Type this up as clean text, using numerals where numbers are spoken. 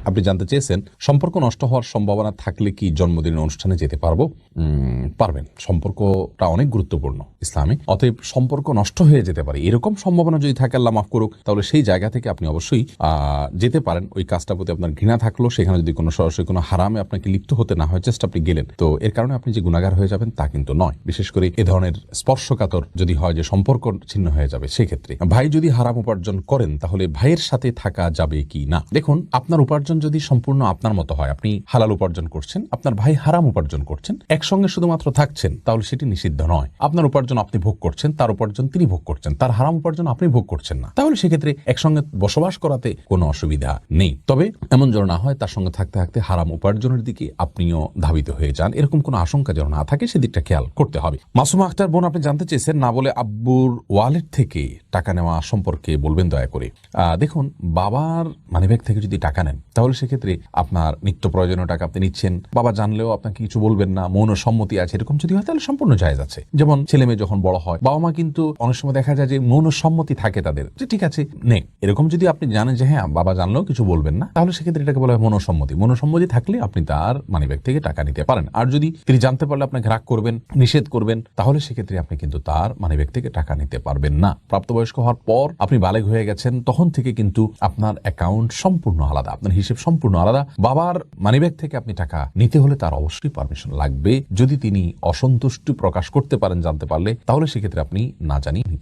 আপনি জানতে চেয়েছেন সম্পর্ক নষ্ট হওয়ার সম্ভাবনা থাকলে কি জন্মদিনের অনুষ্ঠানে যেতে পারবো? পারবেন। সম্পর্কটা অনেক গুরুত্বপূর্ণ ইসলামে, অতএব সম্পর্ক নষ্ট হয়ে যেতে পারে এরকম সম্ভাবনা যদি থাকে, আল্লাহ মাফ করুক, তাহলে সেই জায়গা থেকে আপনি অবশ্যই যেতে পারেন। ওই কাজটার প্রতি আপনার ঘৃণা থাকলো, সেখানে যদি কোনো সরাসরি কোনো হারামে আপনাকে লিপ্ত হতে না হয়, জাস্ট আপনি গেলেন, তো এর কারণে আপনি যে গুনাহগার হয়ে যাবেন তা কিন্তু নয়। বিশেষ করে এ ধরনের স্পর্শকাতর যদি হয় যে সম্পর্ক ছিন্ন হয়ে যাবে, সেক্ষেত্রে ভাই যদি হারাম উপার্জন করেন তাহলে ভাইয়ের সাথে থাকা যাবে কি না? দেখুন, আপনার উপার্জন যদি সম্পূর্ণ আপনার মতো হয়, আপনি হালাল উপার্জন করছেন, আপনার ভাই হারাম উপার্জন করছেন, একসঙ্গে শুধুমাত্র থাকছেন, তাহলে সেটি নিষিদ্ধ নয়। আপনার উপার্জন আপনি ভোগ করছেন, তার উপার্জন তিনি ভোগ করছেন, তার হারাম উপার্জন আপনি ভোগ করছেন না, তাহলে সেক্ষেত্রে একসঙ্গে বসবাস করাতে কোনো অসুবিধা নেই। তবে এমন যেন না হয় তার সঙ্গে থাকতে থাকতে হারাম উপার্জনের দিকে আপনিও ধাবিত হয়ে যান, এরকম কোনো আশঙ্কা যেন না থাকে, সেদিকটা খেয়াল করতে হবে। মাসুমা আক্তার বোন, আপনি জানতে চেয়েছেন না বলে আব্বুর ওয়ালেট থেকে টাকা নেওয়া সম্পর্কে বলবেন দয়া করে। দেখুন, বাবার মানিব্যাগ থেকে যদি টাকা নেন তাহলে সেক্ষেত্রে আপনার নিত্য প্রয়োজনীয় টাকা আপনি নিচ্ছেন, বাবা জানলেও আপনাকে কিছু বলবেন না, মৌন সম্মতি আছে, এরকম যদি হয় তাহলে সম্পূর্ণ জায়েজ আছে। যেমন ছেলে মেয়ে যখন বড় হয়, বাবা মা কিন্তু অনেক সময় দেখা যায় যে মৌন সম্মতি থাকে তাদের, যে ঠিক আছে নে, এরকম যদি আপনি জানেন যে হ্যাঁ বাবা জানলেও কিছু বলবেন না, তাহলে সেক্ষেত্রে এটাকে বলা হয় মৌনসম্মতি। মৌনসম্মতি থাকলে আপনি তার মানিব্যাগ থেকে টাকা নিতে পারেন। আর যদি তিনি জানতে পারলে আপনাকে রাগ করবেন, নিষেধ করবেন, তাহলে সেক্ষেত্রে আপনি কিন্তু তার মানিব্যাগ থেকে টাকা নিতে পারবেন না। প্রাপ্তবয়স্ক হওয়ার পর আপনি বালেগ হয়ে গেছেন, তখন থেকে কিন্তু আপনার অ্যাকাউন্ট সম্পূর্ণ আলাদা, আপনার হিসেব সম্পূর্ণ আলাদা। বাবার মানিব্যাগ থেকে আপনি টাকা নিতে হলে তার অবশ্যই পারমিশন লাগবে। যদি তিনি অসন্তুষ্টি প্রকাশ করতে পারেন জানতে পারলে, তাহলে সেক্ষেত্রে আপনি না জানিয়ে নিতে